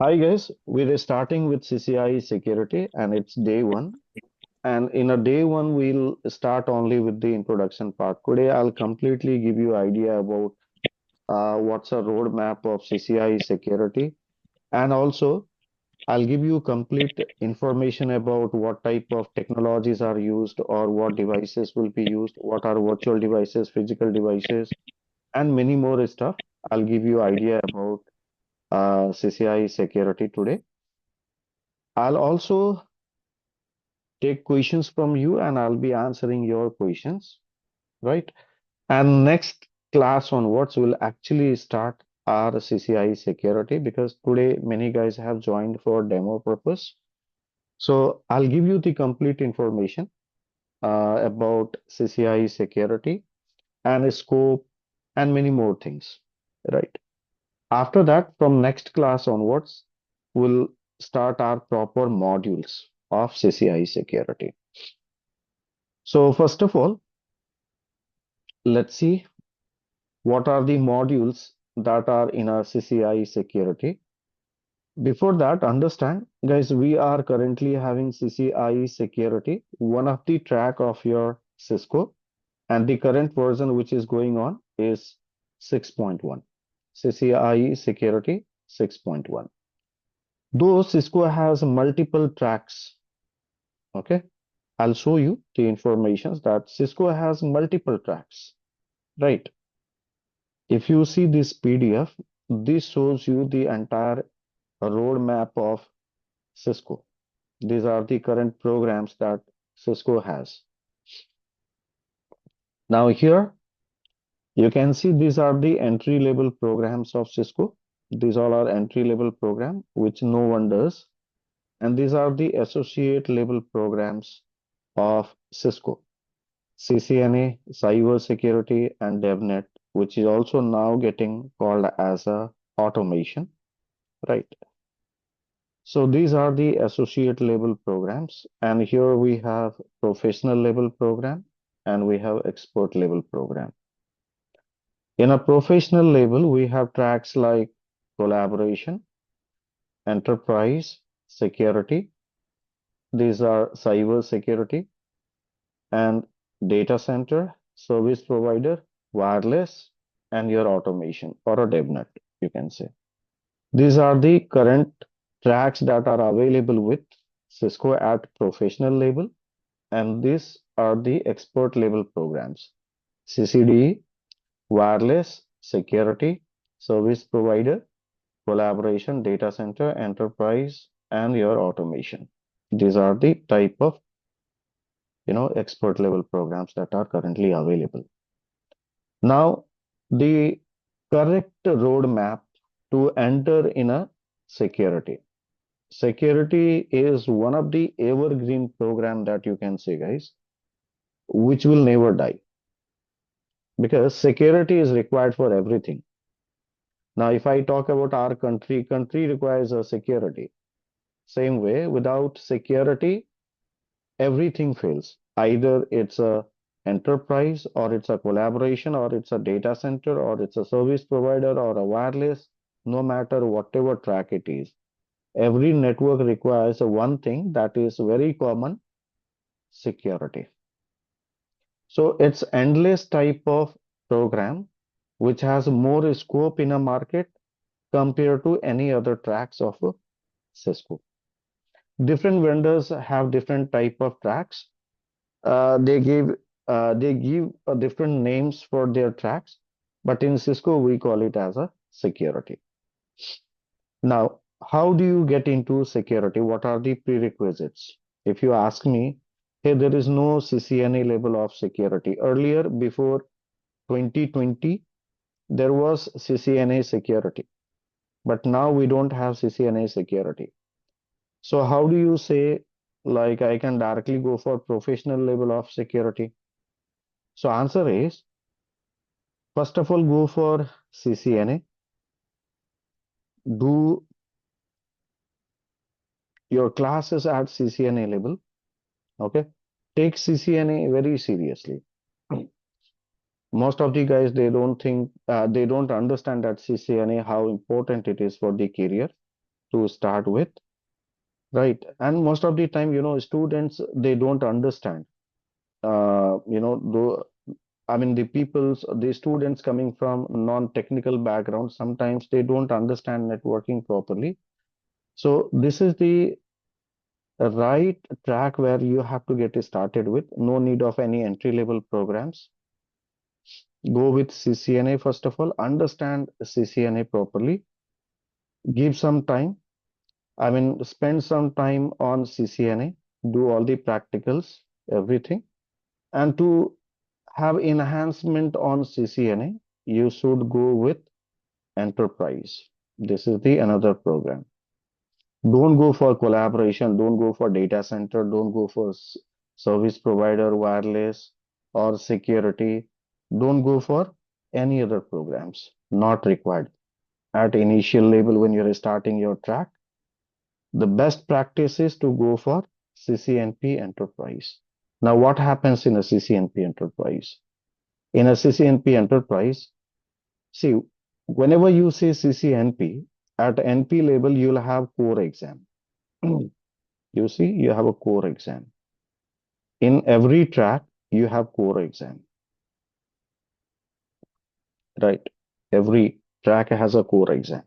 Hi guys, we're starting with CCIE Security and it's day one. And in a day one, we'll start only with the introduction part. Today, I'll completely give you idea about what's a roadmap of CCIE Security, and also I'll give you complete information about what type of technologies are used or what devices will be used, what are virtual devices, physical devices, and many more stuff. I'll give you idea about CCIE Security today. I'll also take questions from you and I'll be answering your questions, right? And next class onwards will actually start our CCIE security because today many guys have joined for demo purpose. So I'll give you the complete information about CCIE security and scope and many more things, right? After that, from next class onwards, we'll start our proper modules of CCIE security. So first of all, let's see what are the modules that are in our CCIE security. Before that, understand, guys, we are currently having CCIE security, one of the track of your Cisco, and the current version which is going on is 6.1. CCIE security 6.1. Though Cisco has multiple tracks, okay, I'll show you the information that Cisco has multiple tracks, right? If you see this PDF, this shows you the entire roadmap of Cisco. These are the current programs that Cisco has. Now here you can see these are the entry level programs of Cisco. These all are entry level program which no one does. And these are the associate level programs of Cisco. CCNA, Cyber Security and DevNet, which is also now getting called as a automation, right? So these are the associate level programs, and here we have professional level program and we have expert level program. In a professional level, we have tracks like collaboration, enterprise, security. These are cyber security and data center, service provider, wireless, and your automation or a DevNet, you can say. These are the current tracks that are available with Cisco at professional level, and these are the expert level programs. CCDE, wireless, security, service provider, collaboration, data center, enterprise, and your automation. These are the type of expert level programs that are currently available. Now, the correct roadmap to enter in a security. Security is one of the evergreen program that you can say, guys, which will never die because security is required for everything. Now, if I talk about our country, country requires a security. Same way, without security, everything fails. Either it's a enterprise or it's a collaboration or it's a data center or it's a service provider or a wireless, no matter whatever track it is. Every network requires one thing that is very common, security. So it's endless type of program which has more scope in a market compared to any other tracks of Cisco. Different vendors have different type of tracks. They give different names for their tracks, but in Cisco we call it as a security. Now, how do you get into security? What are the prerequisites? If you ask me, hey, there is no CCNA level of security. Earlier, before 2020, there was CCNA security, but now we don't have CCNA security. So how do you say, like, I can directly go for professional level of security? So answer is, first of all, go for CCNA, do your classes at CCNA level, okay? Take CCNA very seriously. Most of the guys, they don't understand that CCNA, how important it is for the career. to start with, right? And most of the time, students, they don't understand, though, I mean, the students coming from non-technical background, sometimes they don't understand networking properly. So this is the right track where you have to get started with. No need of any entry-level programs. Go with CCNA first of all. Understand CCNA properly. Give some time. I mean, spend some time on CCNA. Do all the practicals, everything. And to have enhancement on CCNA, you should go with enterprise. This is the another program. Don't go for collaboration, don't go for data center, don't go for service provider, wireless or security. Don't go for any other programs. Not required. At initial level, when you're starting your track, the best practice is to go for CCNP enterprise. Now, what happens in a CCNP enterprise? In a CCNP enterprise, see, whenever you say CCNP, at NP level, you'll have core exam. You see, you have a core exam. In every track, you have core exam, right? Every track has a core exam.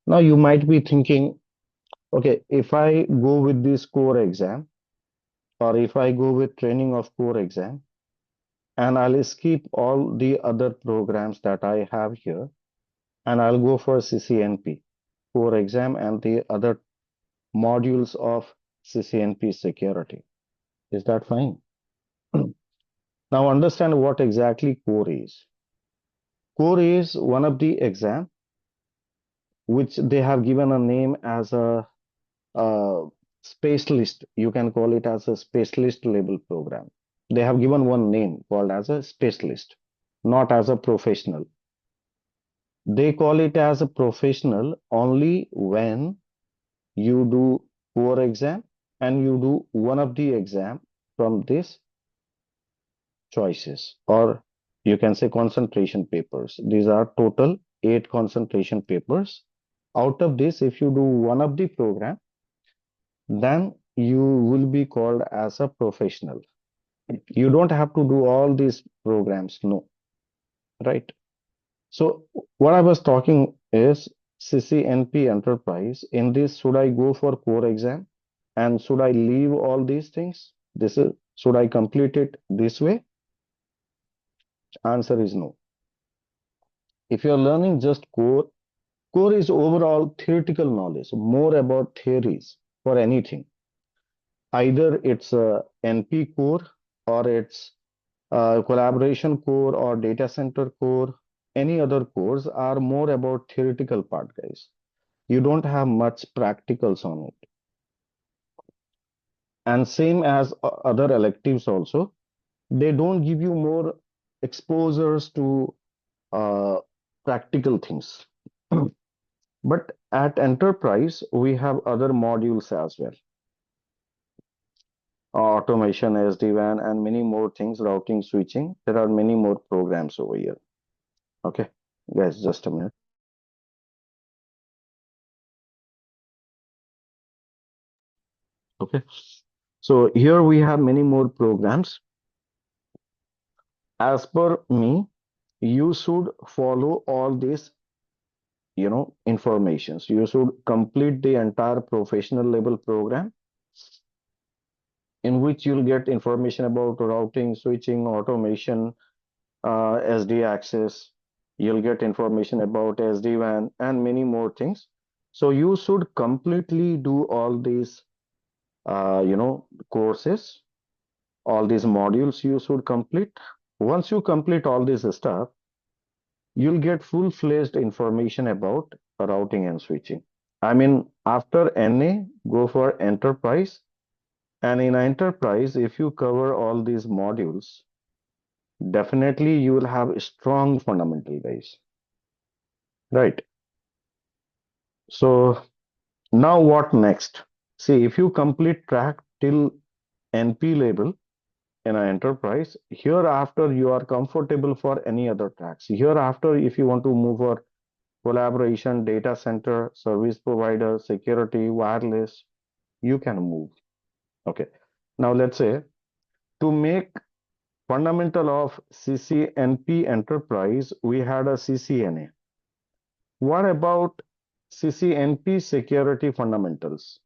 Now, you might be thinking, okay, if I go with this core exam, or if I go with training of core exam, and I'll skip all the other programs that I have here, and I'll go for CCNP, core exam, and the other modules of CCNP security. Is that fine? Now understand what exactly core is. Core is one of the exam which they have given a name as a specialist. You can call it as a specialist level program. They have given one name called as a specialist, not as a professional. They call it as a professional only when you do core exam and you do one of the exam from this choices, or you can say concentration papers. These are total 8 concentration papers. Out of this, if you do one of the program, then you will be called as a professional. You don't have to do all these programs, no, right? So what I was talking is CCNP enterprise. In this, should I go for core exam and should I leave all these things? Should I complete it this way? Answer is no. If you're learning just core is overall theoretical knowledge, more about theories for anything. Either it's a NP core or it's a collaboration core or data center core. Any other cores are more about theoretical part, guys. You don't have much practicals on it. And same as other electives also, they don't give you more exposures to practical things. But at enterprise, we have other modules as well. Automation, SD-WAN, and many more things, routing, switching. There are many more programs over here. Okay, guys, just a minute. Okay, so here we have many more programs. As per me, you should follow all these, informations. You should complete the entire professional level program in which you'll get information about routing, switching, automation, SD access. You'll get information about SD-WAN and many more things. So you should completely do all these, courses, all these modules you should complete. Once you complete all this stuff, you'll get full-fledged information about routing and switching. I mean, after NA, go for enterprise. And in enterprise, if you cover all these modules, definitely you will have a strong fundamental base. Right. So now what next? See, if you complete track till NP level in an enterprise, hereafter you are comfortable for any other tracks. Hereafter, if you want to move collaboration, data center, service provider, security, wireless, you can move. Okay. Now let's say to make fundamental of CCNP enterprise, we had a CCNA. What about CCNP security fundamentals?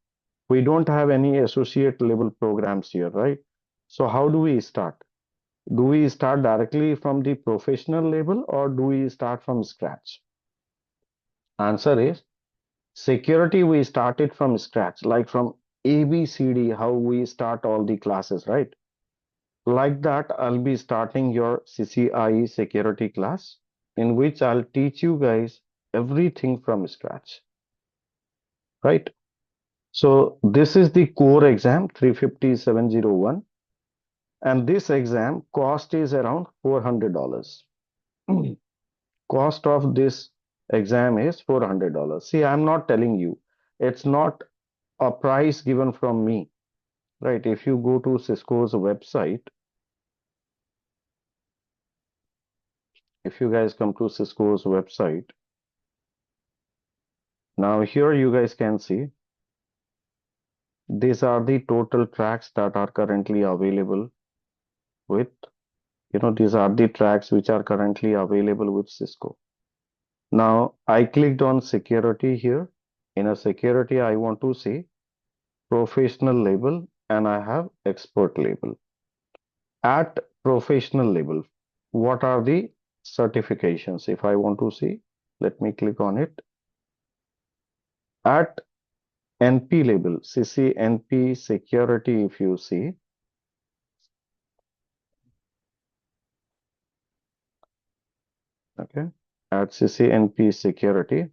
We don't have any associate level programs here, right? So how do we start? Do we start directly from the professional level or do we start from scratch? Answer is security, we started from scratch, like from ABCD, how we start all the classes, right? Like that, I'll be starting your CCIE security class, in which I'll teach you guys everything from scratch, right? So this is the core exam 350-701, and this exam cost is around $400. Cost of this exam is $400. See, I'm not telling you, it's not a price given from me, right? If you go to Cisco's website, if you guys come to Cisco's website, now here you guys can see these are the total tracks that are currently available with, these are the tracks which are currently available with Cisco. Now I clicked on security here. In a security, I want to see professional level and I have expert level. At professional level, what are the certifications? If I want to see, let me click on it. At NP level, CCNP security, if you see, okay, at CCNP security,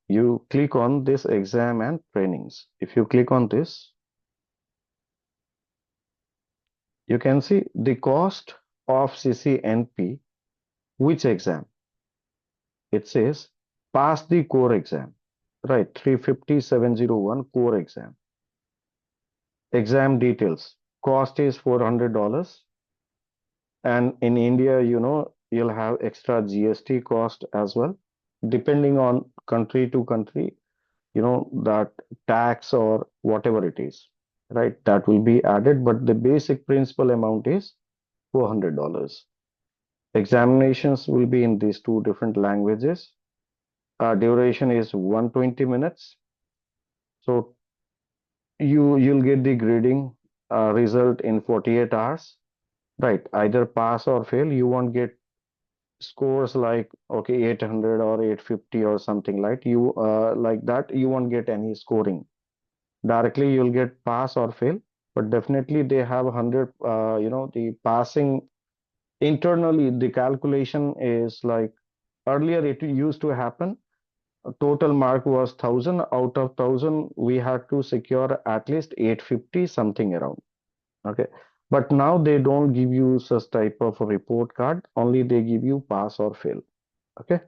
you click on this exam and trainings. If you click on this, you can see the cost of CCNP, which exam? It says pass the core exam, right? 350-701 core exam. Exam details. Cost is $400. And in India, you'll have extra GST cost as well. Depending on country to country, that tax or whatever it is, right? That will be added, but the basic principal amount is $400. Examinations will be in these two different languages. Duration is 120 minutes. So you'll get the grading result in 48 hours, right? Either pass or fail. You won't get scores like okay 800 or 850 or something like that. You won't get any scoring. Directly you'll get pass or fail, but definitely they have 100. The passing internally the calculation is like earlier it used to happen. Total mark was 1,000. Out of 1,000, we had to secure at least 850, something around. Okay. But now they don't give you such type of a report card. Only they give you pass or fail. Okay.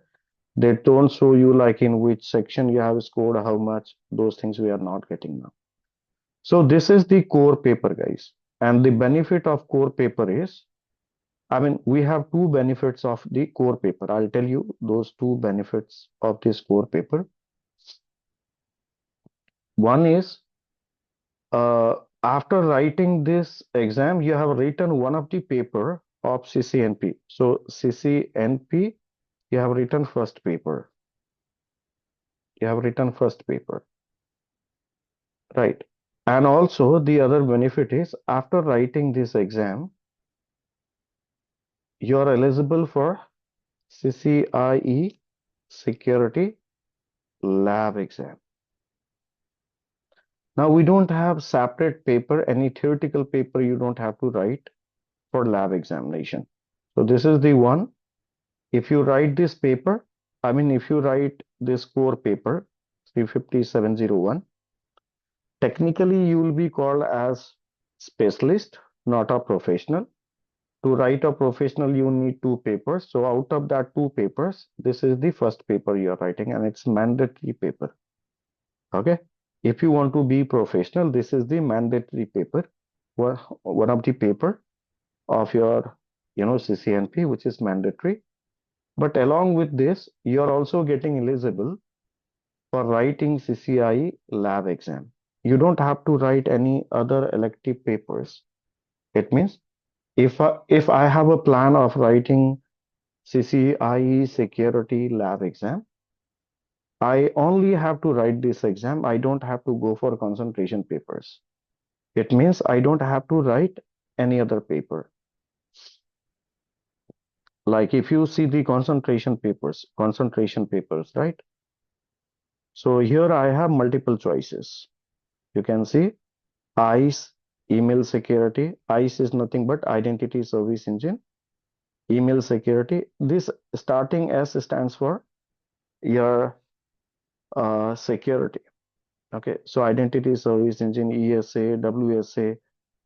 They don't show you like in which section you have scored, how much. Those things we are not getting now. So this is the core paper, guys. And the benefit of core paper is, I mean, we have two benefits of the core paper. I'll tell you those two benefits of this core paper. One is after writing this exam, you have written one of the paper of CCNP. So CCNP, you have written first paper. You have written first paper, right? And also the other benefit is after writing this exam, you are eligible for CCIE Security Lab exam. Now we don't have separate paper, any theoretical paper you don't have to write for lab examination. So this is the one. If you write this paper, I mean, if you write this core paper, 350-701, technically you will be called as specialist, not a professional. To write a professional, you need two papers. So out of that two papers, this is the first paper you are writing and it's mandatory paper. Okay. If you want to be professional, this is the mandatory paper, one of the paper of your, CCNP, which is mandatory. But along with this, you're also getting eligible for writing CCIE lab exam. You don't have to write any other elective papers. It means if I have a plan of writing CCIE Security lab exam, I only have to write this exam. I don't have to go for concentration papers. It means I don't have to write any other paper. Like if you see the concentration papers, right? So here I have multiple choices. You can see ICE, email security. ICE is nothing but identity service engine. Email security. This starting S stands for your security. Okay, so identity service engine, ESA, WSA,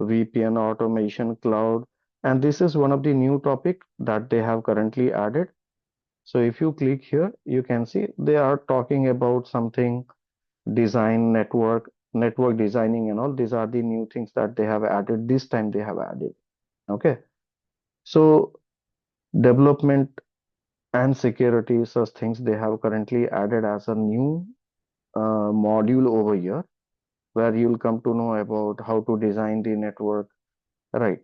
VPN, automation, cloud, and this is one of the new topic that they have currently added. So if you click here, you can see they are talking about something design, network designing and all. These are the new things that they have added. This time they have added. Okay, so development and security, such things they have currently added as a new module over here, where you'll come to know about how to design the network, right?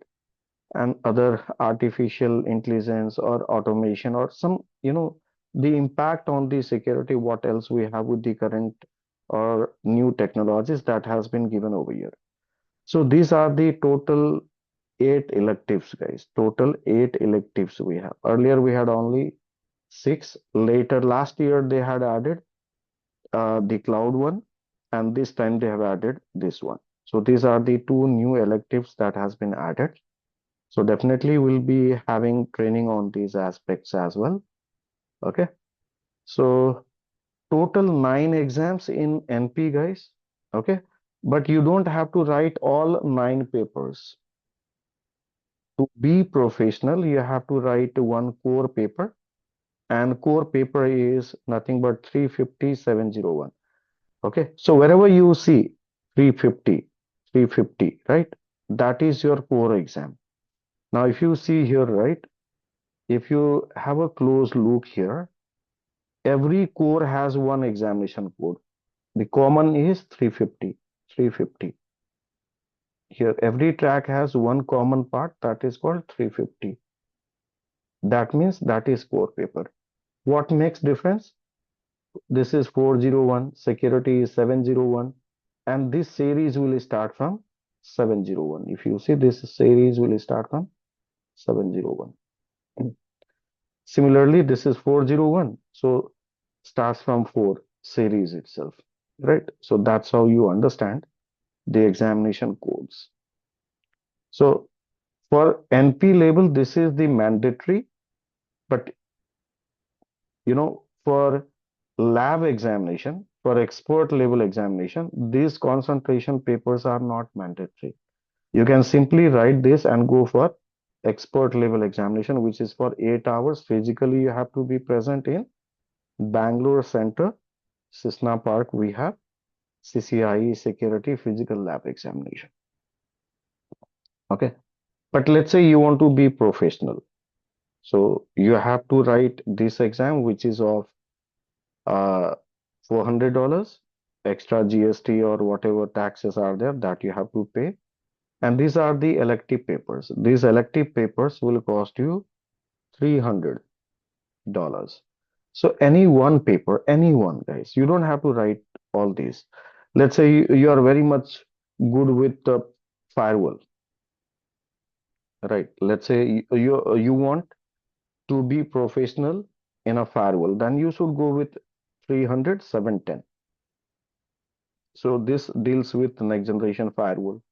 And other artificial intelligence or automation or some, the impact on the security, what else we have with the current or new technologies that has been given over here. So these are the total eight electives, guys. Total eight electives we have. Earlier we had only six. Later, last year they had added the cloud one, and this time they have added this one. So these are the two new electives that has been added. So definitely we'll be having training on these aspects as well. Okay. So total nine exams in NP, guys. Okay. But you don't have to write all nine papers. To be professional, you have to write one core paper, and core paper is nothing but 350-701. Okay. So wherever you see 350, 350, right? That is your core exam. Now, if you see here, right? If you have a close look here, every core has one examination code. The common is 350, 350. Here, every track has one common part that is called 350. That means that is core paper. What makes difference? This is 401, security is 701, and this series will start from 701. If you see, this series will start from 701. Similarly, this is 401. So starts from 4 series itself, right? So that's how you understand the examination codes. So for NP label, this is the mandatory, but for lab examination, for expert level examination, these concentration papers are not mandatory. You can simply write this and go for expert level examination, which is for 8 hours. Physically, you have to be present in Bangalore Center, Cisna Park. We have CCIE Security Physical Lab Examination. Okay. But let's say you want to be professional. So you have to write this exam, which is of $400, extra GST or whatever taxes are there that you have to pay. And these are the elective papers. These elective papers will cost you $300. So any one paper, any one, guys, you don't have to write all these. Let's say you are very much good with the firewall, right? Let's say you want to be professional in a firewall, then you should go with 300, 710. So this deals with next generation firewall,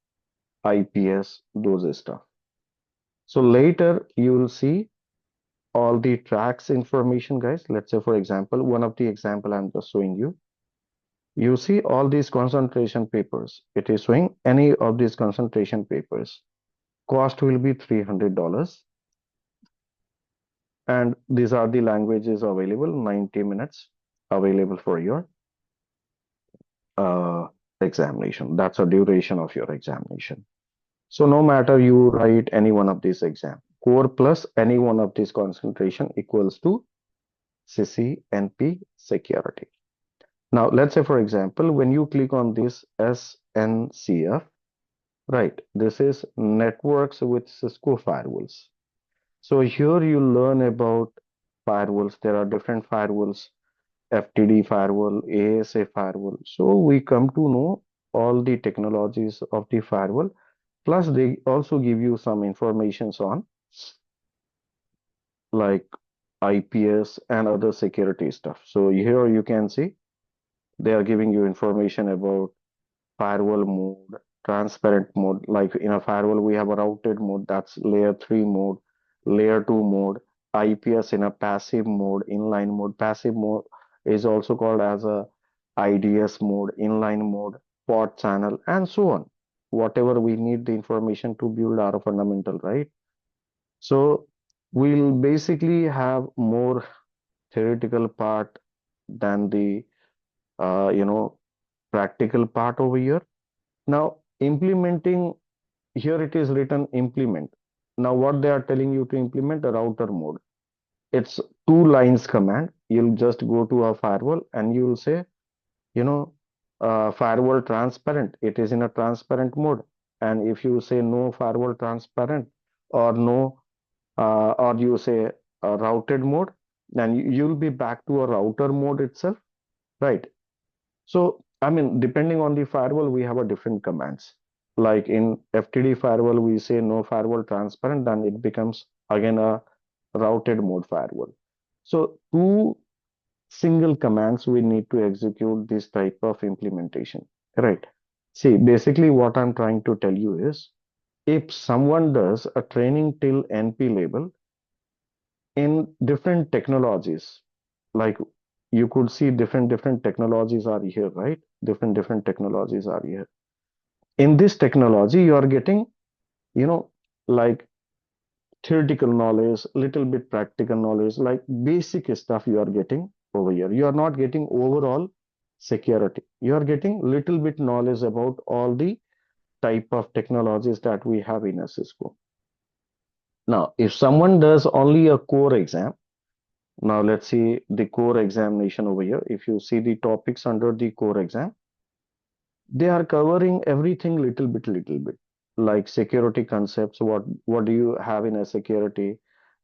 IPS, those stuff. So later you will see all the tracks information, guys. Let's say, for example, one of the example I'm just showing you. You see all these concentration papers. It is showing any of these concentration papers. Cost will be $300. And these are the languages available, 90 minutes available for your examination. That's a duration of your examination. So no matter you write any one of these exam, core plus any one of these concentration equals to CCNP Security. Now, let's say, for example, when you click on this SNCF, right, this is networks with Cisco firewalls. So here you learn about firewalls. There are different firewalls, FTD firewall, ASA firewall. So we come to know all the technologies of the firewall. Plus, they also give you some informations on like IPS and other security stuff. So here you can see they are giving you information about firewall mode, transparent mode. Like in a firewall, we have a routed mode, that's layer 3 mode, layer 2 mode, IPS in a passive mode, inline mode. Passive mode is also called as a IDS mode, inline mode, pod channel, and so on. Whatever we need the information to build our fundamental, right? So we'll basically have more theoretical part than the practical part over here. Now, implementing, here it is written implement. Now, what they are telling you to implement a router mode. It's two lines command. You'll just go to a firewall and you'll say, you know, firewall transparent. It is in a transparent mode. And if you say no firewall transparent or no, or you say a routed mode, then you'll be back to a router mode itself, right? So, I mean, depending on the firewall, we have a different commands. Like in FTD firewall, we say no firewall transparent, then it becomes again a routed mode firewall. So two single commands we need to execute this type of implementation, right? See, basically what I'm trying to tell you is if someone does a training till NP level in different technologies, like you could see different technologies are here, right? Different technologies are here. In this technology, you are getting, you know, like theoretical knowledge, little bit practical knowledge, like basic stuff you are getting over here. You are not getting overall security. You are getting little bit knowledge about all the type of technologies that we have in a Cisco. Now, if someone does only a core exam, now let's see the core examination over here. If you see the topics under the core exam, they are covering everything little bit, like security concepts. What do you have in a security?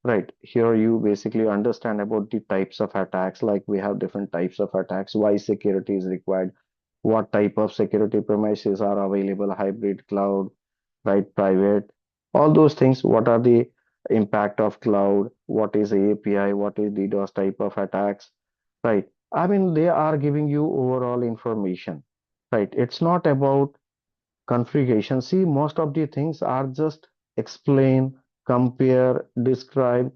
Right. Here you basically understand about the types of attacks, like we have different types of attacks, why security is required, what type of security premises are available, hybrid cloud, right, private, all those things. What are the impact of cloud? What is API? What is DDoS type of attacks? Right. I mean, they are giving you overall information. Right. It's not about configuration. See, most of the things are just explain, compare, describe.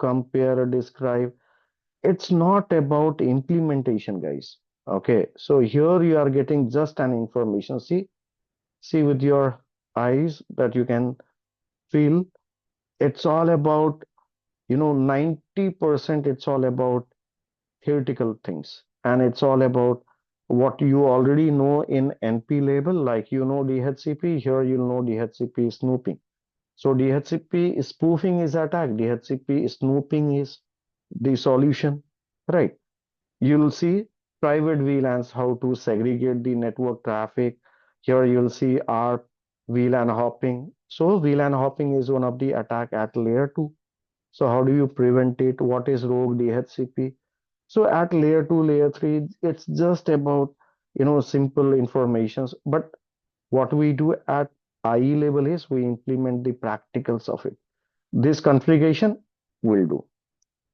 It's not about implementation, guys. Okay. So here you are getting just an information. See with your eyes that you can feel. It's all about, 90% it's all about theoretical things. And it's all about what you already know in NP label, like DHCP, here you'll know DHCP snooping. So DHCP spoofing is attack, DHCP snooping is the solution, right? You'll see private VLANs, how to segregate the network traffic. Here you'll see ARP, VLAN hopping. So VLAN hopping is one of the attack at layer 2. So how do you prevent it? What is rogue DHCP? So at layer 2, layer 3, it's just about, simple informations. But what we do at IE level is we implement the practicals of it. This configuration will do.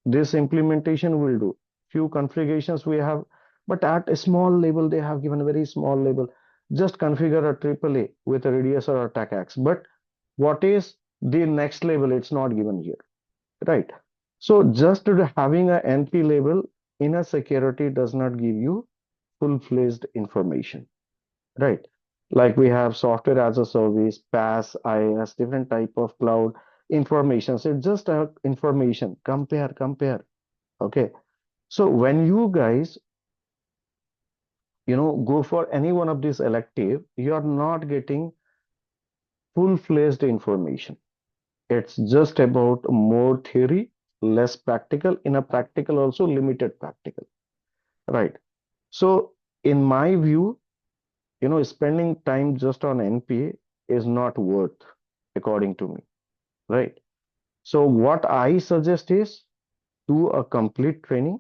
This implementation will do. Few configurations we have, but at a small level, they have given a very small level. Just configure a AAA with a radius or attack axe. But what is the next level? It's not given here, right? So just having a NP level in a security does not give you full-fledged information, right? Like we have software as a service, PaaS, IaaS, different type of cloud information. So it's just a information. Compare. Okay. So when you guys, go for any one of these elective, you are not getting full-fledged information. It's just about more theory, less practical, in a practical also limited practical, right? So in my view, spending time just on NPA is not worth, according to me, right? So what I suggest is do a complete training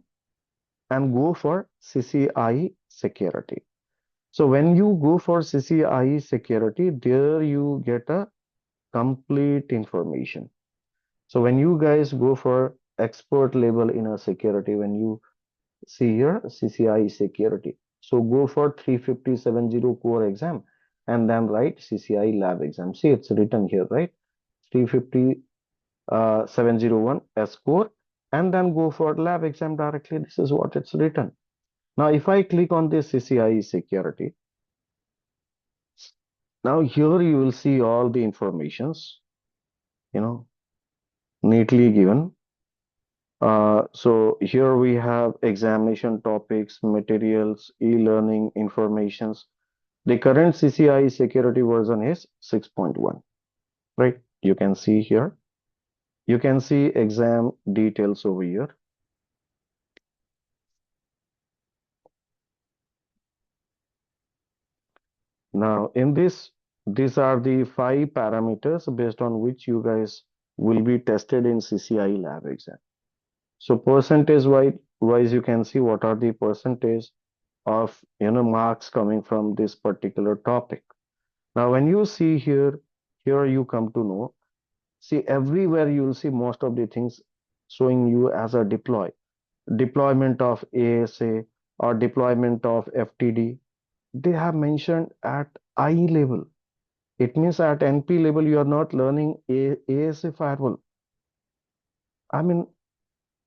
and go for CCIE security. So when you go for CCIE security, there you get a complete information. So when you guys go for expert level in a security, when you see here CCIE security, so go for 35070 core exam and then write CCIE lab exam. See, it's written here, right? 350 701 S core, and then go for lab exam directly. This is what it's written. Now, if I click on this CCIE security, now here you will see all the informations, you know, neatly given. So here we have examination topics, materials, e-learning informations. The current CCIE security version is 6.1, right? You can see here. You can see exam details over here. Now, in this, these are the 5 parameters based on which you guys will be tested in CCIE lab exam. So wise, you can see what are the percentage of marks coming from this particular topic. Now, when you see here, here you come to know, see everywhere you will see most of the things showing you as a deployment of ASA or deployment of FTD. They have mentioned at I level. It means at NP level, you are not learning ASA firewall. I mean,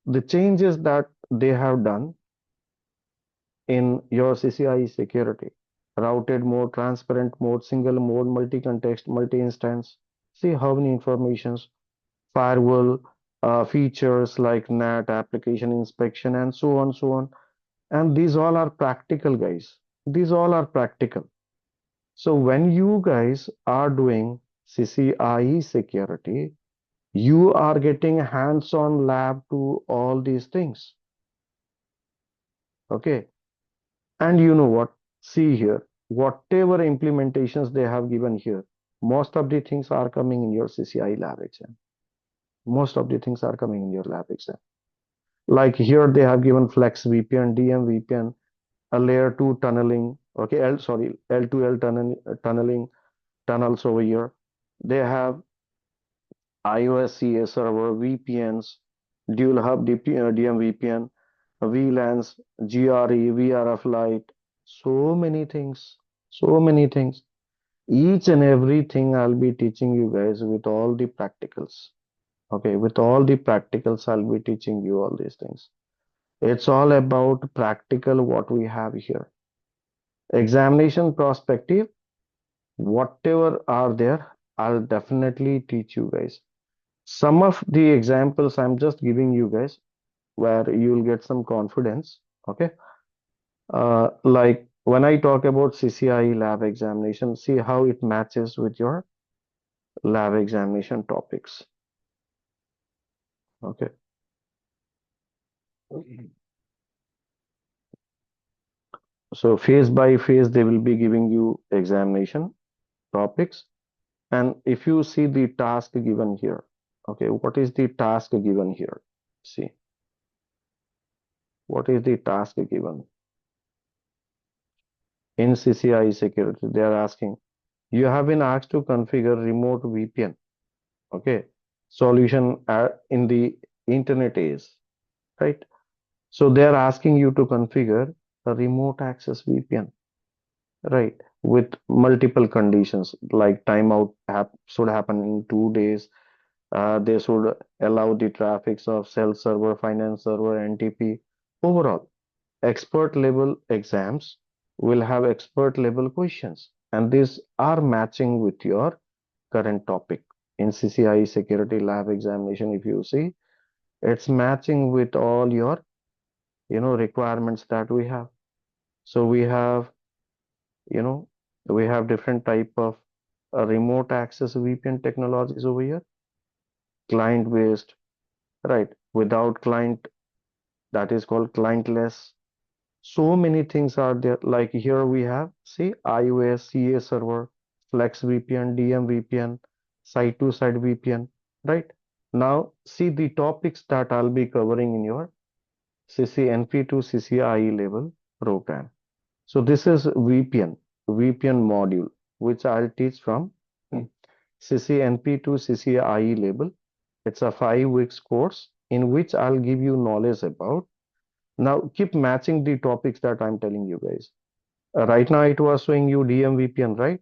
the changes that they have done in your CCIE security, routed mode, transparent mode, single mode, multi-context, multi-instance. See how many informations, firewall features like NAT, application inspection, and so on, so on. And these all are practical, guys. These all are practical. So when you guys are doing CCIE security, you are getting hands-on lab to all these things. Okay. And you know what? See here, whatever implementations they have given here, most of the things are coming in your CCIE lab exam. Most of the things are coming in your lab exam. Like here, they have given Flex VPN, DM VPN, a layer 2 tunneling. Okay, L2L tunneling tunnels over here. They have iOS CA server, VPNs, dual hub DM VPN, VLANs, GRE, VRF Lite, so many things, so many things. Each and everything I'll be teaching you guys with all the practicals. Okay, with all the practicals, I'll be teaching you all these things. It's all about practical what we have here. Examination perspective, whatever are there, I'll definitely teach you guys. Some of the examples I'm just giving you guys where you'll get some confidence. Okay. Like when I talk about CCIE lab examination, see how it matches with your lab examination topics. Okay. So phase by phase, they will be giving you examination topics. And if you see the task given here, okay, what is the task given here? See, what is the task given? In CCIE security, they are asking, you have been asked to configure remote VPN, okay, solution in the internet is, right? So they are asking you to configure a remote access VPN, right? With multiple conditions like timeout should happen in 2 days. They should allow the traffics of sell server, finance server, NTP. Overall, expert level exams will have expert level questions, and these are matching with your current topic. In CCIE security lab examination, if you see, it's matching with all your requirements that we have. So we have you know we have different type of remote access VPN technologies over here, client based, right? Without client, that is called clientless. So many things are there. Like here we have, see, iOS, CA server, Flex VPN, DM VPN, site-to-site VPN, right? Now, see the topics that I'll be covering in your CCNP to CCIE level program. So this is VPN module, which I'll teach from CCNP to CCIE level. It's a 5 weeks course in which I'll give you knowledge about. Now keep matching the topics that I'm telling you guys. Right now it was showing you DM VPN, right?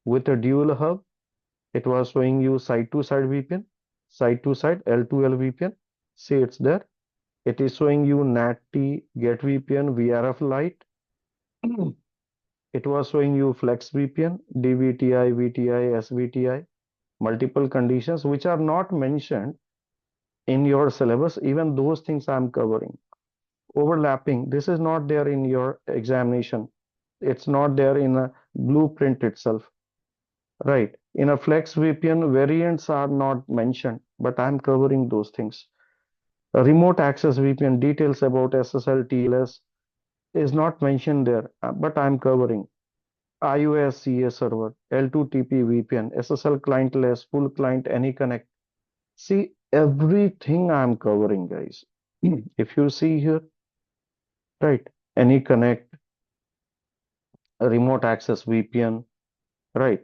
With a dual hub, it was showing you side-to-side VPN, side-to-side L2L VPN. See, it's there. It is showing you NAT-T, Get VPN, VRF Lite. It was showing you Flex VPN, DVTI, VTI, SVTI, multiple conditions which are not mentioned in your syllabus. Even those things I'm covering. Overlapping, this is not there in your examination. It's not there in a blueprint itself, right? In a Flex VPN, variants are not mentioned, but I'm covering those things. A remote access VPN, details about SSL, TLS is not mentioned there, but I'm covering. iOS CA server, L2TP VPN, SSL clientless, full client, any connect. See, everything I'm covering, guys. If you see here, right, any connect, remote access VPN, right,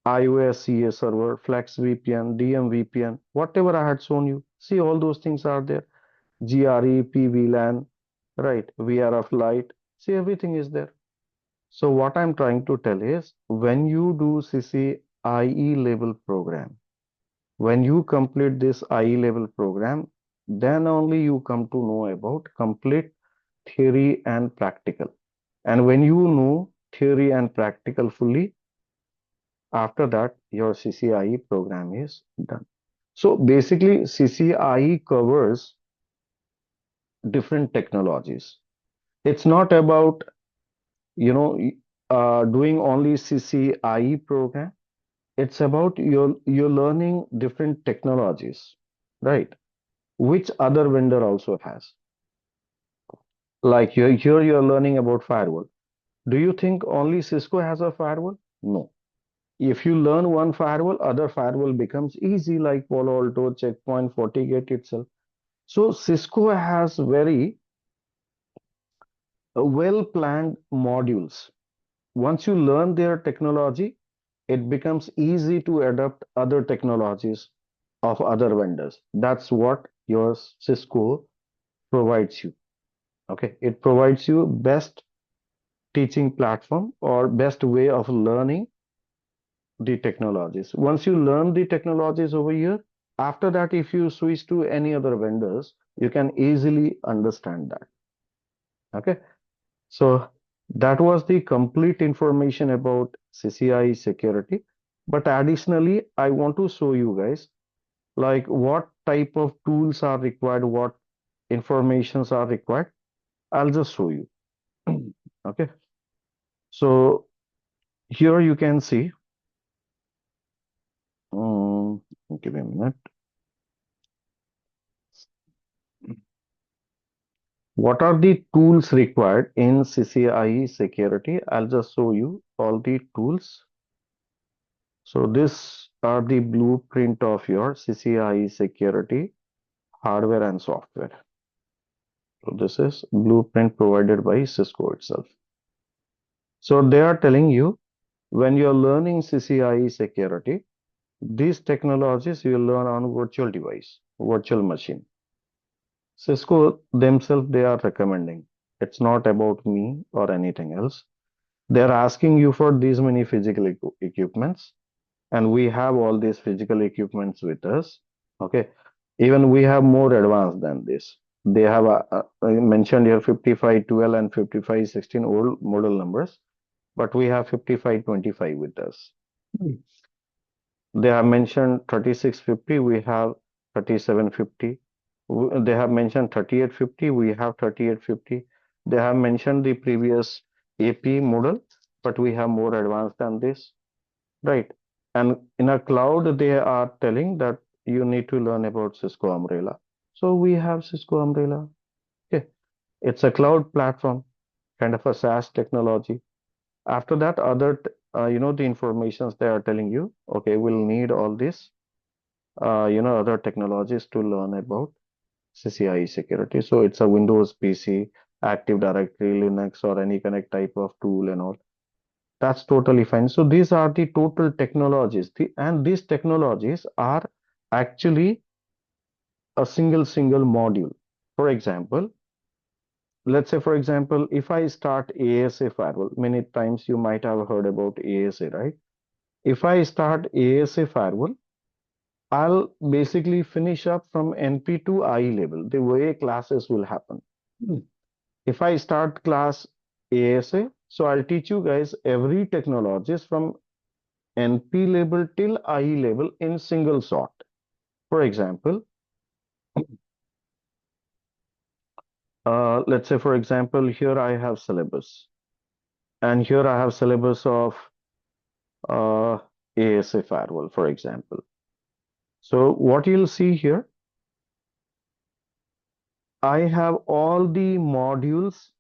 iOS CA server, Flex VPN, DM VPN, whatever I had shown you. See, all those things are there. GRE, PVLAN, right, VRF Lite. See, everything is there. So what I'm trying to tell is when you do CCIE level program, when you complete this IE level program, then only you come to know about complete theory and practical. And when you know theory and practical fully, after that, your CCIE program is done. So basically, CCIE covers different technologies. It's not about, you know, doing only CCIE program. It's about you're learning different technologies, right? Which other vendor also has. Like here you're learning about firewall. Do you think only Cisco has a firewall? No. If you learn one firewall, other firewall becomes easy, like Palo Alto, Checkpoint, FortiGate itself. So Cisco has very well-planned modules. Once you learn their technology, it becomes easy to adopt other technologies of other vendors. That's what your Cisco provides you. Okay, it provides you best teaching platform or best way of learning the technologies. Once you learn the technologies over here, after that, if you switch to any other vendors, you can easily understand that. Okay, so that was the complete information about CCIE security. But additionally, I want to show you guys like what type of tools are required, what informations are required. I'll just show you. Okay, so here you can see, um, give me a minute. What are the tools required in CCIE security? I'll just show you all the tools. So this are the blueprint of your CCIE security hardware and software. So this is blueprint provided by Cisco itself. So they are telling you when you're learning CCIE security, these technologies you learn on virtual device, virtual machine. Cisco themselves, they are recommending. It's not about me or anything else. They're asking you for these many physical equipments, and we have all these physical equipments with us. Okay, even we have more advanced than this. They have I mentioned here 5512 and 5516 old model numbers, but we have 5525 with us. They have mentioned 3650, we have 3750. They have mentioned 3850, we have 3850. They have mentioned the previous AP model, but we have more advanced than this, right? And in a cloud, they are telling that you need to learn about Cisco Umbrella. So we have Cisco Umbrella. Okay, it's a cloud platform, kind of a SaaS technology. After that, the informations they are telling you, okay, we'll need all this, other technologies to learn about CCIE security. So it's a Windows PC, Active Directory, Linux, or any connect type of tool and all. That's totally fine. So these are the total technologies, and these technologies are actually a single module. For example, let's say, for example, if I start ASA firewall, many times you might have heard about ASA, right? If I start ASA firewall, I'll basically finish up from NP to IE level, the way classes will happen. If I start class ASA, so I'll teach you guys every technologies from NP level till IE level in single shot. For example, let's say, for example, here I have syllabus, and here I have syllabus of uh, ASA firewall, for example. So what you'll see here, I have all the modules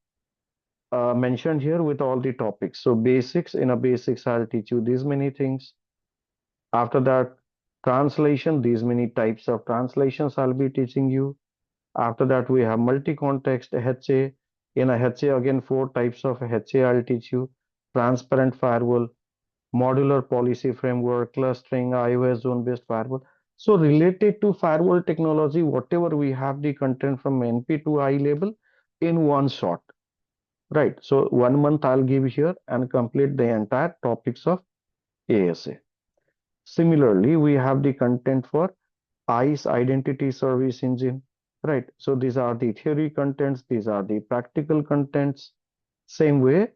mentioned here with all the topics. So basics, in a basics, I'll teach you these many things. After that, translation, these many types of translations I'll be teaching you. After that, we have multi-context HA. In a HA, again, four types of HA I'll teach you. Transparent firewall, modular policy framework, clustering, iOS zone-based firewall. So related to firewall technology, whatever we have the content from NP to I level in one shot, right? So 1 month I'll give here and complete the entire topics of ASA. Similarly, we have the content for ICE Identity Service Engine, right? So these are the theory contents, these are the practical contents. Same way,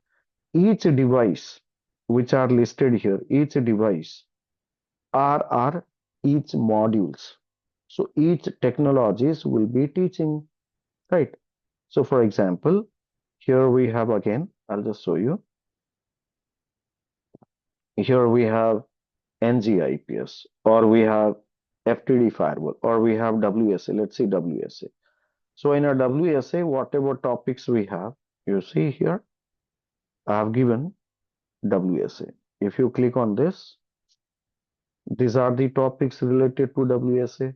each device which are listed here, each device are each modules. So each technologies will be teaching, right? So for example, here we have again, I'll just show you. Here we have NG-IPS, or we have FTD firewall, or we have WSA. Let's see WSA. So in our WSA, whatever topics we have, you see here, I have given WSA. If you click on this, these are the topics related to WSA.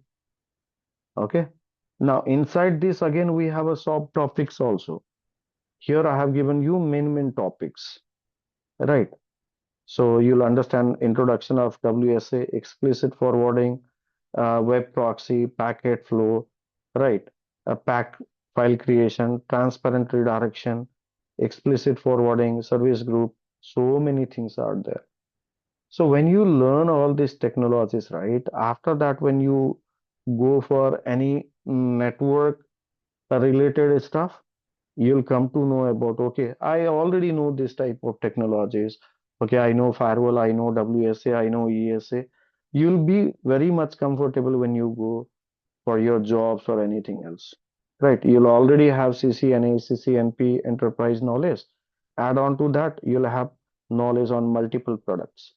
Okay. Now inside this again we have a subtopics also. Here I have given you main topics, right? So you'll understand introduction of WSA, explicit forwarding, web proxy, packet flow, right? Pack file creation, transparent redirection, explicit forwarding, service group. So many things are there. So when you learn all these technologies, right? After that, when you go for any network related stuff, you'll come to know about, okay, I already know this type of technologies. Okay, I know firewall, I know WSA, I know ESA. You'll be very much comfortable when you go for your jobs or anything else, right? You'll already have CCNA, CCNP enterprise knowledge. Add on to that, you'll have knowledge on multiple products.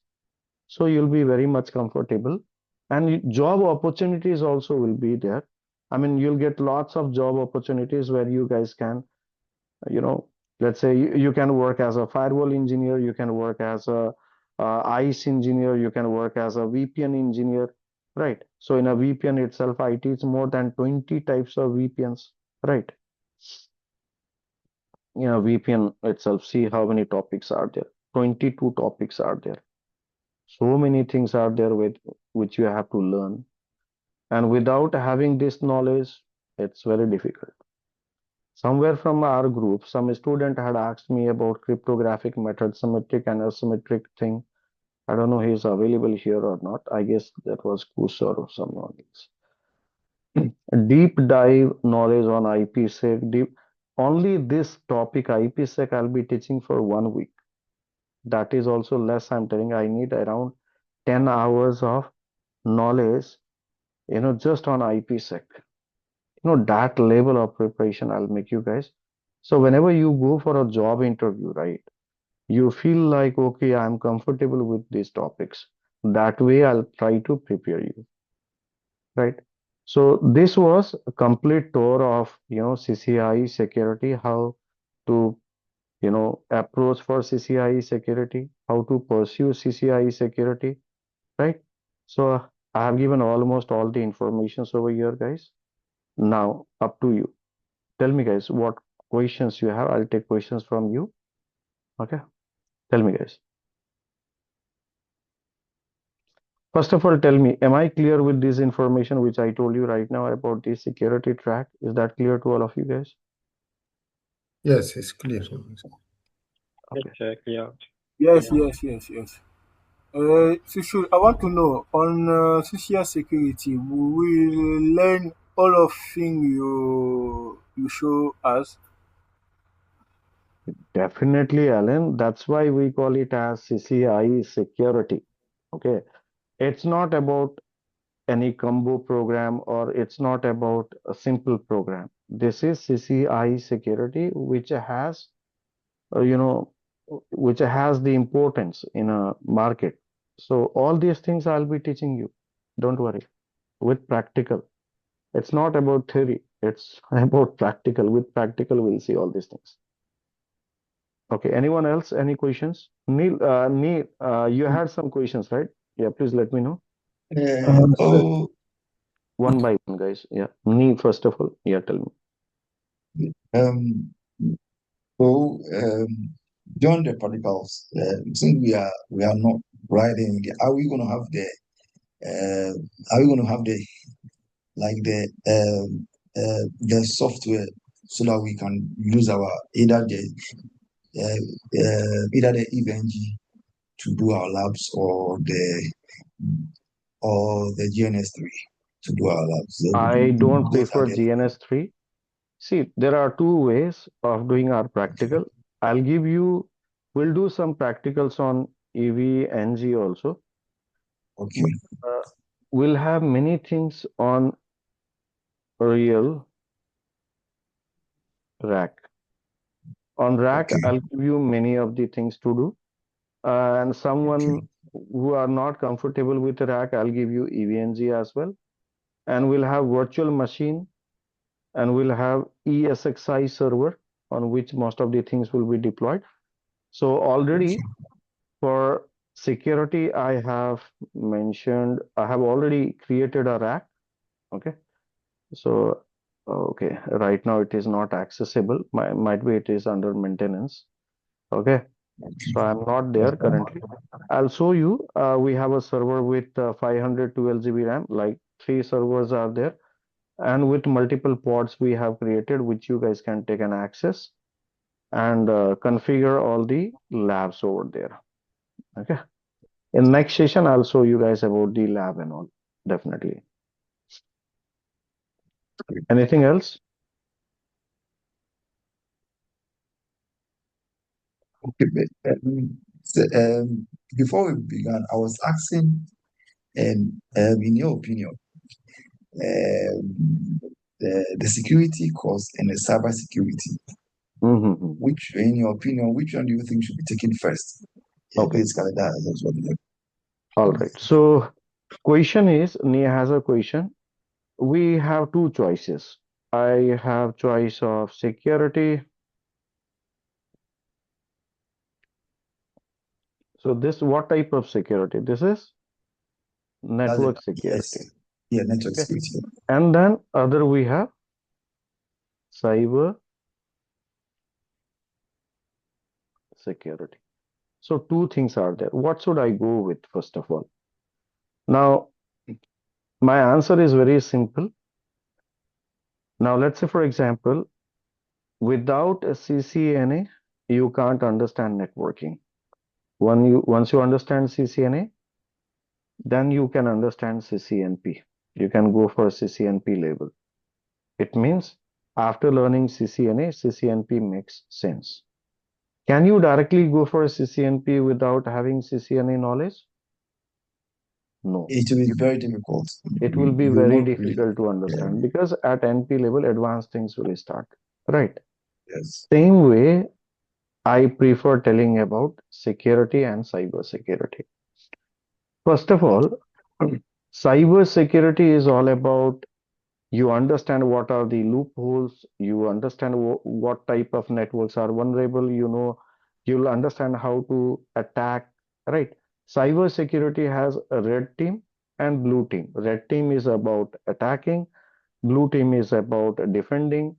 So you'll be very much comfortable, and job opportunities also will be there. I mean, you'll get lots of job opportunities where you guys can, you know, let's say you can work as a firewall engineer, you can work as a ICE engineer, you can work as a VPN engineer, right? So in a VPN itself, I teach more than 20 types of VPNs, right? VPN itself, see how many topics are there. 22 topics are there. So many things are there with which you have to learn. And without having this knowledge, it's very difficult. Somewhere from our group, some student had asked me about cryptographic method, symmetric and asymmetric thing. I don't know he's available here or not. I guess that was Kusar or someone else. Deep dive knowledge on IPsec. Only this topic IPsec I'll be teaching for 1 week. That is also less. I'm telling I need around 10 hours of knowledge, just on IPsec. That level of preparation I'll make you guys. So whenever you go for a job interview, right, you feel like, okay, I'm comfortable with these topics. That way I'll try to prepare you, right? So this was a complete tour of, CCIE security, how to, approach for CCIE security, how to pursue CCIE security, right? So I have given almost all the informations over here, guys. Now up to you. Tell me, guys, what questions you have. I'll take questions from you. Okay. Tell me, guys. First of all, tell me, am I clear with this information which I told you right now about the security track? Is that clear to all of you guys? Yes, it's clear. Okay. Yeah. Yes. Sushil, I want to know on social security, will we learn all of thing you show us? Definitely, Alan. That's why we call it as CCIE security. Okay. It's not about any combo program or it's not about a simple program. This is CCIE security, uh, you know, which has the importance in a market. So all these things I'll be teaching you. Don't worry. With practical. It's not about theory. It's about practical. With practical, we'll see all these things. Okay. Anyone else? Any questions? Neil, you had some questions, right? Yeah, please let me know. So, One by one, guys. Yeah. Neil, first of all. Yeah, tell me. um, so during the practicals, since we are not writing, are we going to have the like the software so that we can use our either the EVNG to do our labs or the GNS3 to do our labs. I don't Those are prefer the GNS3. See, there are two ways of doing our practical. We'll do some practicals on EVNG also, okay. but we'll have many things on real rack. On rack, Okay. I'll give you many of the things to do. And someone Okay. who are not comfortable with rack, I'll give you EVNG as well. And we'll have virtual machine and we'll have ESXi server on which most of the things will be deployed. So already for security, I have already created a rack. Okay. So, okay, right now it is not accessible. Might be it is under maintenance. Okay. So I'm not there currently. I'll show you. We have a server with 512 GB RAM, like three servers are there, and with multiple pods we have created, which you guys can take an access and configure all the labs over there. Okay. In next session, I'll show you guys about the lab and all. Definitely. Anything else? Okay, but, before we began, I was asking, in your opinion, the security course and the cyber security, Mm-hmm. in your opinion, which one do you think should be taken first? Yeah, Okay. basically that's what we All right. So question is, Nia has a question. We have two choices. I have choice of security. So this what type of security? This is that's it. network security. Yes. Yeah, network Okay. security. And then other we have cyber security. So two things are there. What should I go with first of all? Now, my answer is very simple. Now, let's say, for example, without a CCNA, you can't understand networking. Once you understand CCNA, then you can understand CCNP. You can go for CCNP level. It means after learning CCNA, CCNP makes sense. Can you directly go for a CCNP without having CCNA knowledge? No. It will be very difficult. It will be You will very not really. difficult to Yeah. understand because at NP level, advanced things will start. Right. Yes. Same way, I prefer telling about security and cyber security. First of all, cyber security is all about You understand what are the loopholes, you understand what type of networks are vulnerable, you'll understand how to attack, right? Cyber security has a red team and blue team. Red team is about attacking, blue team is about defending.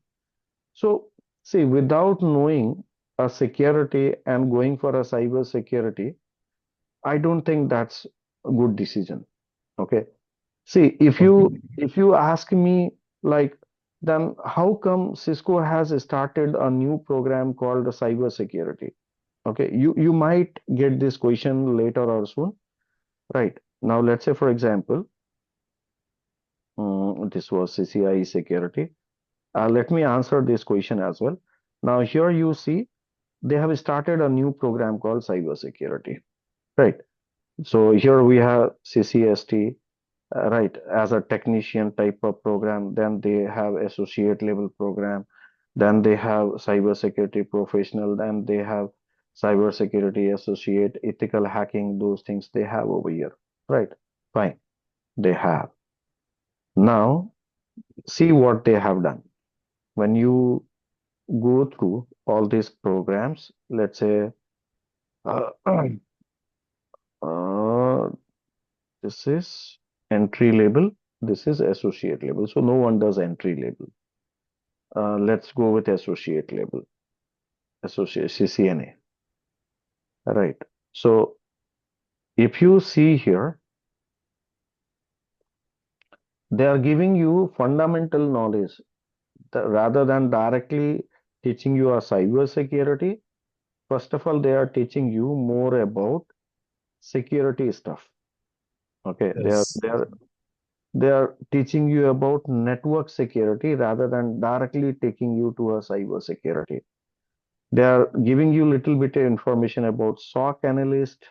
So, see, without knowing a security and going for a cyber security, I don't think that's a good decision. Okay. See, Okay. if you ask me, like, then how come Cisco has started a new program called cyber security? Okay, you might get this question later or soon, right? Now, let's say, for example, this was CCIE Security. Let me answer this question as well. Now, here you see they have started a new program called cyber security, right? So here we have CCST, right, as a technician type of program. Then they have associate level program. Then they have cybersecurity professional. Then they have cybersecurity associate, ethical hacking, those things they have over here, right? Fine, they have. Now, see what they have done. When you go through all these programs, let's say, uh, uh, this is entry level, this is associate level. So no one does entry level. Let's go with associate level, associate CCNA, right? So if you see here, they are giving you fundamental knowledge rather than directly teaching you a cyber security. First of all, they are teaching you more about security stuff. Okay, Yes. they are teaching you about network security rather than directly taking you to a cyber security. They are giving you little bit of information about SOC analyst,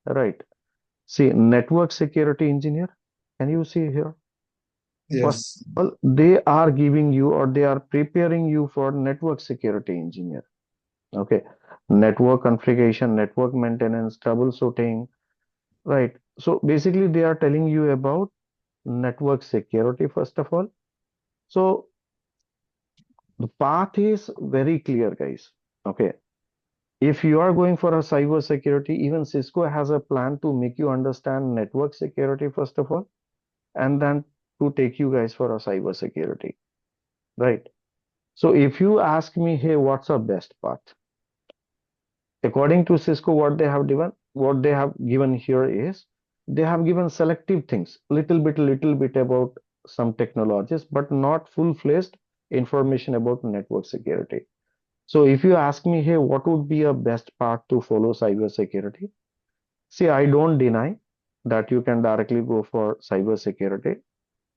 right? See, network security engineer. Can you see here? First Yes. of all, they are giving you or they are preparing you for network security engineer. Okay. Network configuration, network maintenance, troubleshooting, right? So basically, they are telling you about network security, first of all. So the path is very clear, guys. Okay. If you are going for a cyber security, even Cisco has a plan to make you understand network security, first of all, and then to take you guys for a cyber security, right? So if you ask me, hey, what's our best path? According to Cisco, what they have given here is they have given selective things, little bit about some technologies, but not full-fledged information about network security. So if you ask me, hey, what would be a best path to follow cyber security? See, I don't deny that you can directly go for cyber security.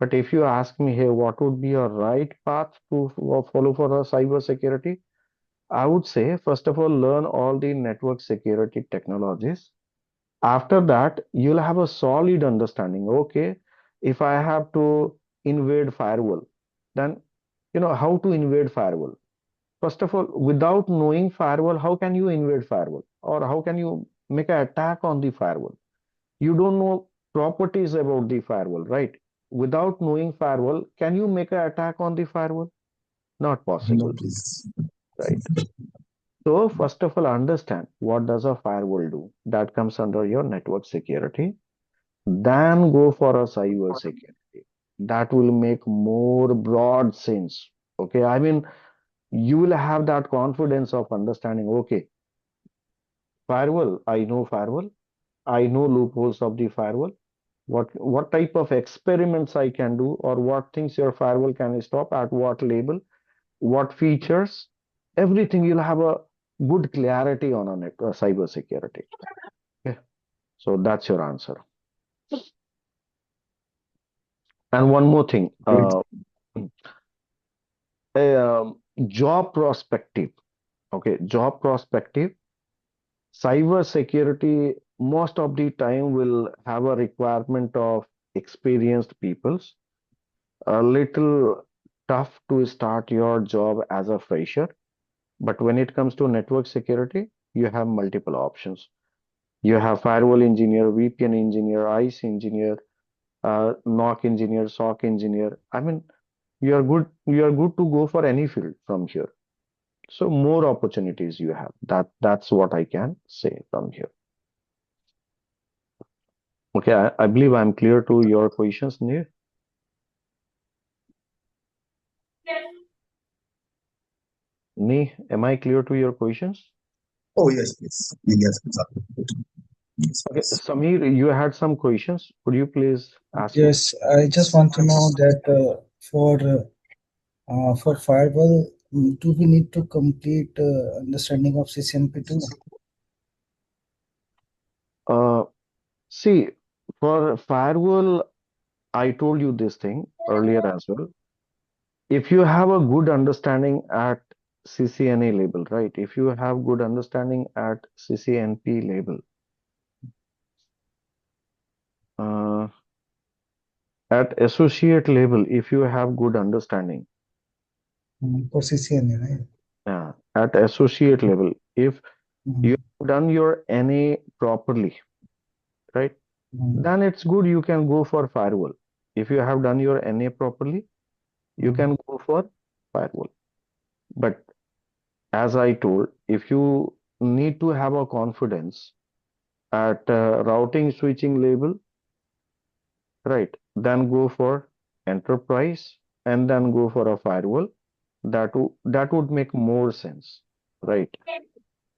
But if you ask me, hey, what would be a right path to follow for a cyber security? I would say, first of all, learn all the network security technologies. After that, you'll have a solid understanding. Okay, if I have to invade firewall, then how to invade firewall. First of all, without knowing firewall, how can you invade firewall? Or how can you make an attack on the firewall? You don't know properties about the firewall, right? Without knowing firewall, can you make an attack on the firewall? Not No, possible, please. right? So first of all, understand what does a firewall do. That comes under your network security. Then go for a cyber security. That will make more broad sense. Okay, I mean, you will have that confidence of understanding, okay, firewall, I know firewall. I know loopholes of the firewall. What type of experiments I can do, or what things your firewall can stop at what label, what features, everything you'll have a good clarity on cyber security. Okay, so that's your answer. And one more thing, Great. a, job perspective. Okay, job perspective. Cyber security most of the time will have a requirement of experienced peoples. A little tough to start your job as a fresher, but when it comes to network security, you have multiple options. You have firewall engineer, VPN engineer, ICE engineer, NOC engineer, SOC engineer. I mean, you are good to go for any field from here. So more opportunities you have. That's what I can say from here. Okay, I believe I'm clear to your questions, Neil. Nee, am I clear to your questions? Oh, yes, please. Yes, please. Yes, Okay, please. Samir, you had some questions. Could you please ask me? Yes, I just want to know that for firewall, do we need to complete understanding of CCNP too? Uh, See, for firewall, I told you this thing earlier as well. If you have a good understanding at CCNA level, right? If you have good understanding at CCNP level, uh, at associate level, if you have good understanding, For CCNA, right? at associate level, if you Mm, have done your NA properly, right? mm, Then it's good you can go for firewall. If you have done your NA properly, you mm, can go for firewall. But as I told, if you need to have a confidence at routing switching level, right, then go for enterprise and then go for a firewall. That would make more sense, right?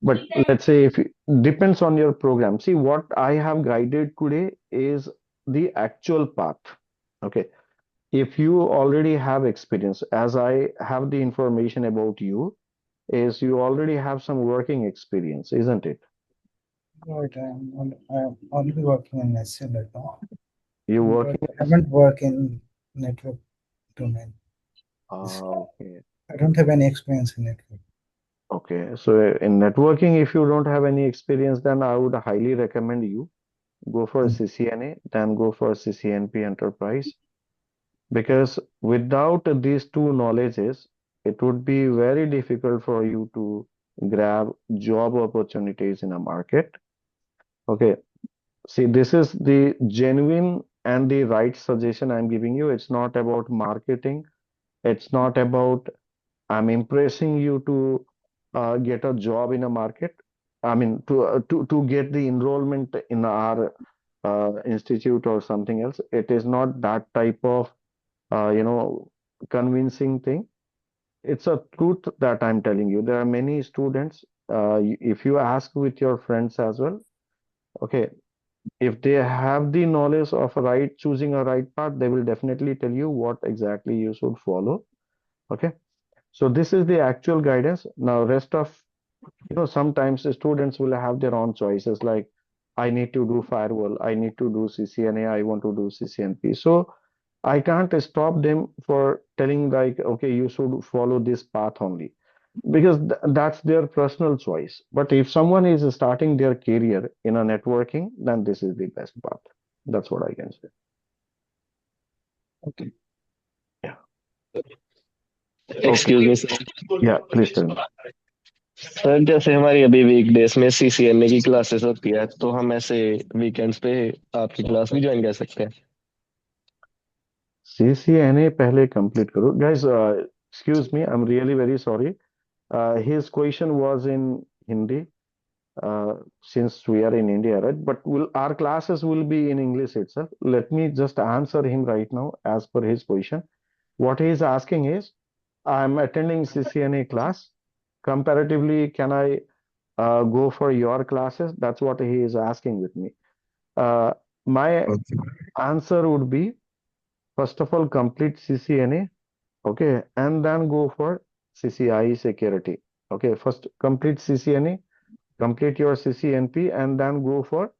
But let's say if it depends on your program. See, what I have guided today is the actual path. Okay. If you already have experience, as I have the information about you, is you already have some working experience, isn't it? right. I'm only working in SL right now, You but working I as haven't worked in network domain. okay. I don't have any experience in network. Okay. So in networking, if you don't have any experience, then I would highly recommend you go for Mm, CCNA, then go for CCNP Enterprise. Because without these two knowledges, it would be very difficult for you to grab job opportunities in a market. Okay. See, this is the genuine and the right suggestion I'm giving you. It's not about marketing. It's not about I'm impressing you to get a job in a market. I mean, to get the enrollment in our institute or something else. It is not that type of uh, you know convincing thing. It's a truth that I'm telling you. There are many students. If you ask with your friends as well, okay, if they have the knowledge of right choosing a right path, they will definitely tell you what exactly you should follow. Okay, so this is the actual guidance. Now, rest of sometimes the students will have their own choices like I need to do firewall, I need to do CCNA, I want to do CCNP. So I can't stop them for telling like, okay, you should follow this path only because that's their personal choice. But if someone is starting their career in a networking, then this is the best path. That's what I can say. okay. Yeah. Okay. Excuse me sir. Yeah, please tell me. Sir जैसे हमारी अभी weekdays में CCNA की classes होती है तो हम ऐसे वीकेंड्स पे आपकी क्लास भी ज्वाइन कर सकते हैं। CCNA पहले complete करो. Guys, excuse me, I'm really very sorry. His question was in Hindi, since we are in India, right? But our classes will be in English itself. Let me just answer him right now as per his question. What he is asking is, I'm attending CCNA class. Comparatively, can I go for your classes? That's what he is asking with me. My Okay. answer would be, first of all, complete CCNA, okay, and then go for CCIE Security. Okay, first complete CCNA, complete your CCNP, and then go for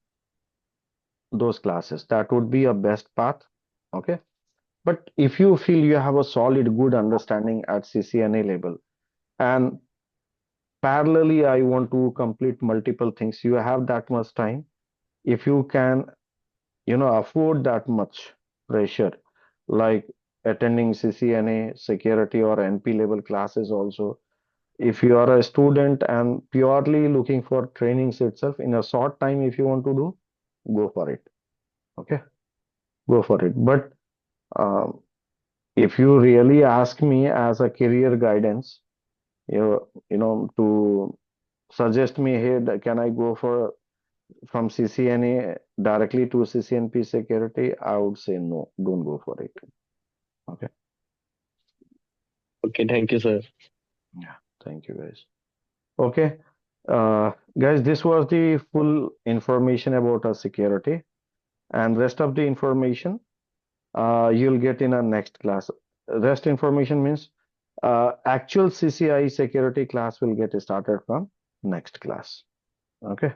those classes. That would be a best path. Okay. But if you feel you have a solid, good understanding at CCNA level, and parallelly, I want to complete multiple things, you have that much time. If you can, afford that much pressure, like attending CCNA, security, or NP level classes also. If you are a student and purely looking for trainings itself in a short time, if you want to do, go for it. Okay, go for it. But um, If you really ask me as a career guidance, to suggest me, hey, can I go from CCNA directly to CCNP security? I would say no, don't go for it. Okay. Okay, thank you, sir. Yeah. Thank you, guys. Okay. Guys, this was the full information about our security, and rest of the information you'll get in our next class. Rest information means actual CCIE security class will get started from next class. Okay.